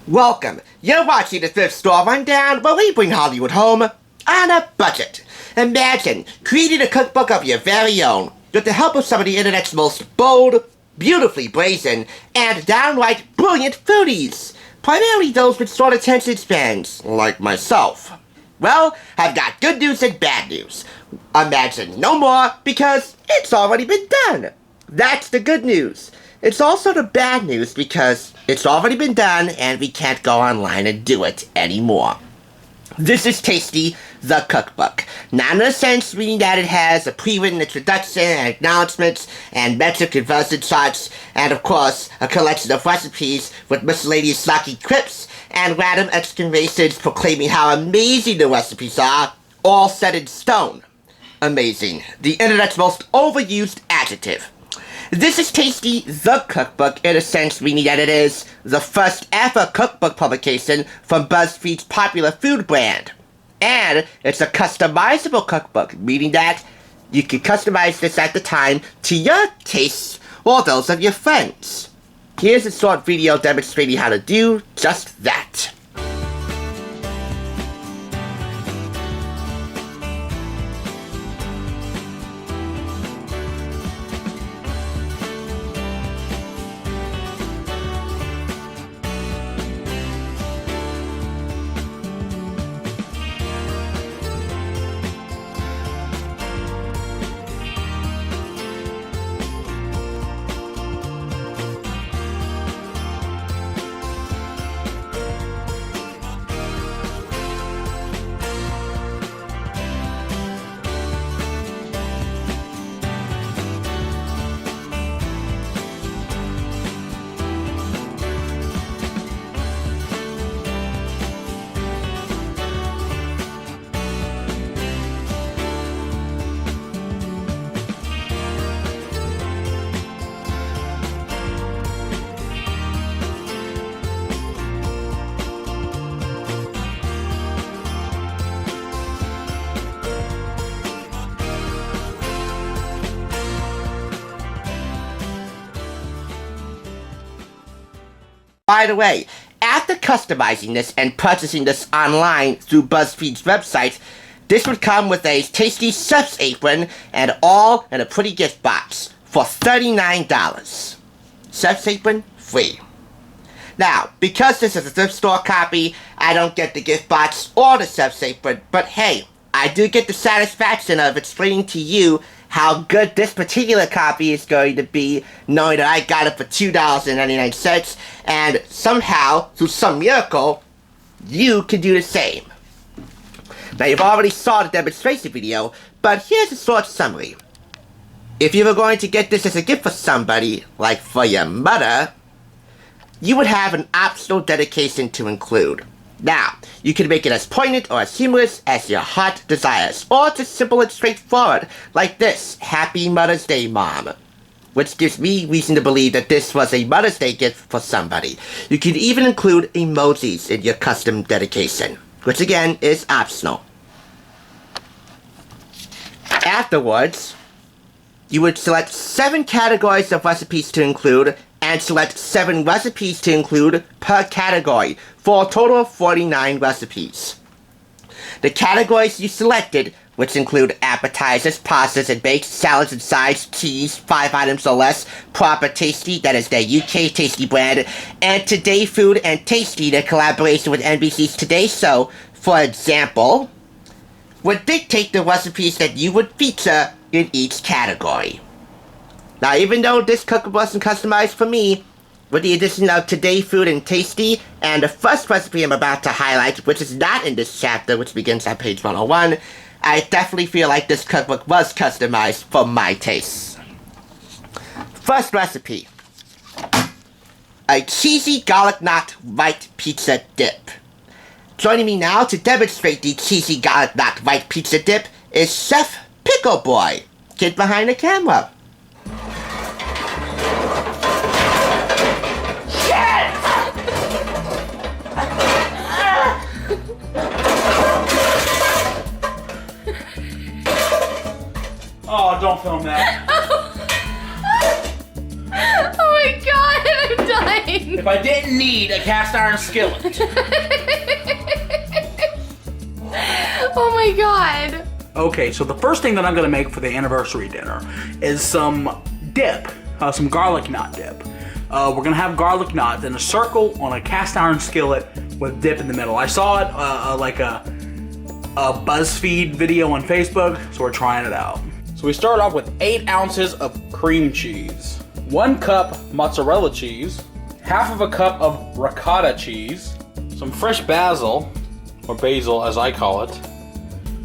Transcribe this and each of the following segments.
Welcome. You're watching the Thrift Store Rundown, where we bring Hollywood home on a budget. Imagine creating a cookbook of your very own with the help of some of the internet's most bold, beautifully brazen, and downright brilliant foodies. Primarily those with short attention spans, like myself. Well, I've got good news and bad news. Imagine no more, because it's already been done. That's the good news. It's also the bad news because it's already been done and we can't go online and do it anymore. This is Tasty, the cookbook. Not in the sense meaning that it has a pre-written introduction and acknowledgements and metric conversion charts and of course a collection of recipes with miscellaneous lucky quips and random exclamations proclaiming how amazing the recipes are, all set in stone. Amazing, the internet's most overused adjective. This is Tasty, the cookbook, in a sense meaning that it is the first ever cookbook publication from BuzzFeed's popular food brand. And it's a customizable cookbook, meaning that you can customize this at the time to your tastes or those of your friends. Here's a short video demonstrating how to do just that. By the way, after customizing this and purchasing this online through BuzzFeed's website, this would come with a tasty chef's apron and all in a pretty gift box for $39. Chef's apron, free. Now, because this is a thrift store copy, I don't get the gift box or the chef's apron, but hey, I do get the satisfaction of explaining to you how good this particular copy is going to be, knowing that I got it for $2.99, and somehow, through some miracle, you can do the same. Now, you've already saw the demonstration video, but here's a short summary. If you were going to get this as a gift for somebody, like for your mother, you would have an optional dedication to include. Now, you can make it as poignant or as humorous as your heart desires, or just simple and straightforward, like this, Happy Mother's Day, Mom, which gives me reason to believe that this was a Mother's Day gift for somebody. You can even include emojis in your custom dedication, which again is optional. Afterwards, you would select 7 categories of recipes to include, and select 7 recipes to include per category, for a total of 49 recipes. The categories you selected, which include appetizers, pastas and baked, salads and sides, cheese, 5 items or less, proper Tasty, that is their UK Tasty brand, and Today Food and Tasty, their collaboration with NBC's Today Show, for example, would dictate the recipes that you would feature in each category. Now, even though this cookbook wasn't customized for me, with the addition of Today Food and Tasty, and the first recipe I'm about to highlight, which is not in this chapter, which begins on page 101, I definitely feel like this cookbook was customized for my tastes. First recipe. A cheesy garlic knot white pizza dip. Joining me now to demonstrate the cheesy garlic knot white pizza dip is Chef Pickle Boy, kid behind the camera. Oh, don't film that. Oh my god, I'm dying. If I didn't didn't need a cast iron skillet. Oh my god. Okay, so the first thing that I'm gonna make for the anniversary dinner is some dip, some garlic knot dip. We're gonna have garlic knots in a circle on a cast iron skillet with dip in the middle. I saw it like a BuzzFeed video on Facebook, so we're trying it out. So we start off with 8 ounces of cream cheese, 1 cup mozzarella cheese, half of a cup of ricotta cheese, some fresh basil, or basil as I call it,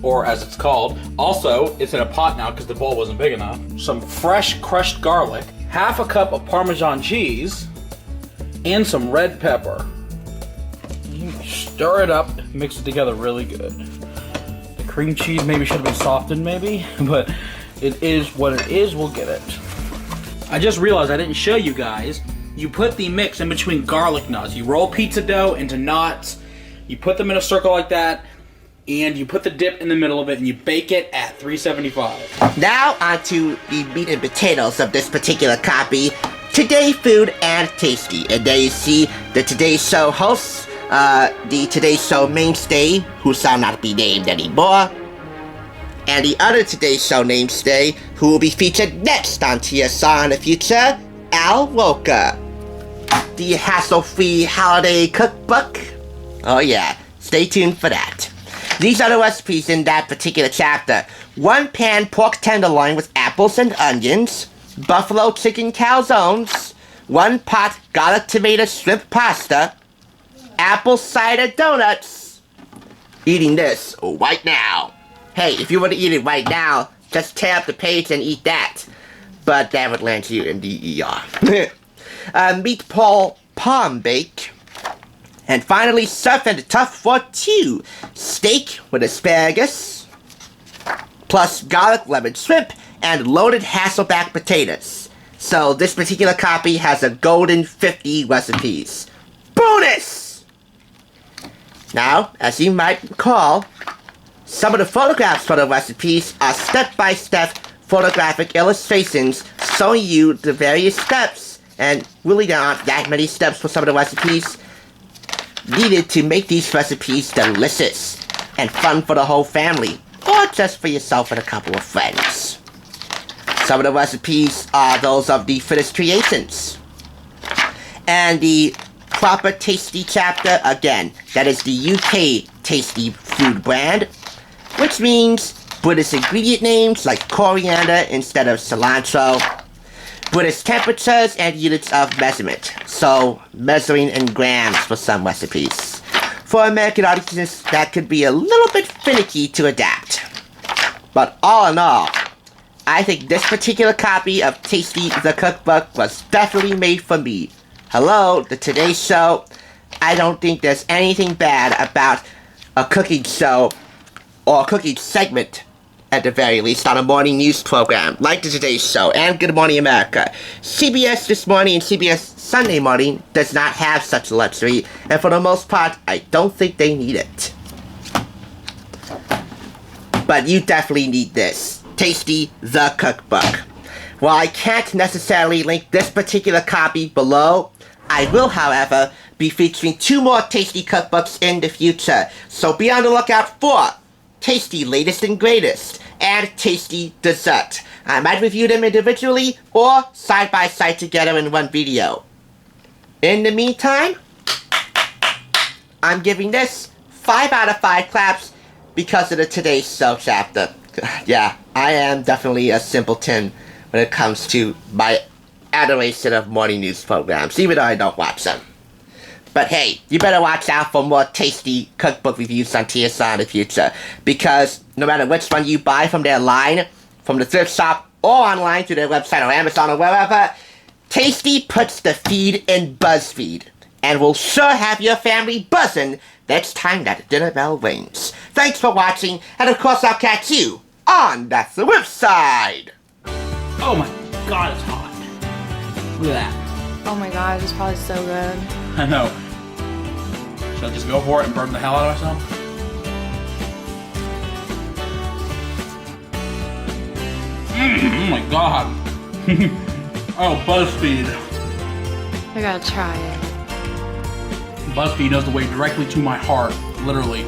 or as it's called. Also, it's in a pot now because the bowl wasn't big enough. Some fresh crushed garlic, half a cup of Parmesan cheese, and some red pepper. You stir it up, mix it together really good. The cream cheese maybe should have been softened maybe, but it is what it is, we'll get it. I just realized I didn't show you guys. You put the mix in between garlic knots. You roll pizza dough into knots, you put them in a circle like that, and you put the dip in the middle of it, and you bake it at 375. Now onto the meat and potatoes of this particular copy. Today Food and Tasty. And there you see the Today Show hosts, the Today Show mainstay, who shall not be named anymore, and the other Today Show mainstay, who will be featured next on TSR in the future, Al Roker. The hassle-free holiday cookbook. Oh yeah, stay tuned for that. These are the recipes in that particular chapter. 1 pan pork tenderloin with apples and onions, buffalo chicken calzones, 1 pot garlic tomato shrimp pasta, apple cider donuts. Eating this right now. Hey, if you want to eat it right now, just tear up the page and eat that. But that would land you in the ER. Meatball palm bake. And finally, surf and tough for 2. Steak with asparagus, plus garlic lemon shrimp, and loaded Hasselback potatoes. So this particular copy has a golden 50 recipes. Bonus! Now, as you might recall, some of the photographs for the recipes are step-by-step photographic illustrations showing you the various steps, and really there aren't that many steps for some of the recipes needed to make these recipes delicious and fun for the whole family, or just for yourself and a couple of friends. Some of the recipes are those of the finished creations. And the proper tasty chapter, again, that is the UK tasty food brand, which means British ingredient names like coriander instead of cilantro, British temperatures and units of measurement, so measuring in grams for some recipes. For American audiences, that could be a little bit finicky to adapt. But all in all, I think this particular copy of Tasty the Cookbook was definitely made for me. Hello, the Today Show. I don't think there's anything bad about a cooking show, or a cooking segment, at the very least, on a morning news program like the Today Show and Good Morning America. CBS This Morning and CBS Sunday Morning does not have such a luxury, and for the most part, I don't think they need it. But you definitely need this. Tasty the Cookbook. While I can't necessarily link this particular copy below, I will, however, be featuring 2 more Tasty cookbooks in the future, so be on the lookout for Tasty Latest and Greatest, and Tasty Dessert. I might review them individually or side by side together in one video. In the meantime, I'm giving this 5 out of 5 claps because of the Today Show chapter. Yeah, I am definitely a simpleton when it comes to my adoration of morning news programs, even though I don't watch them. But hey, you better watch out for more tasty cookbook reviews on TSR in the future, because no matter which one you buy from their line, from the thrift shop, or online through their website or Amazon or wherever, Tasty puts the feed in BuzzFeed, and will sure have your family buzzing next time that dinner bell rings. Thanks for watching, and of course I'll catch you on That's the Whip Side! Oh my god, it's hot. Look at that. Oh my god, it's probably so good. I know. Should I just go for it and burn the hell out of myself? Oh my god. Oh, BuzzFeed. I gotta try it. BuzzFeed knows the way directly to my heart, literally.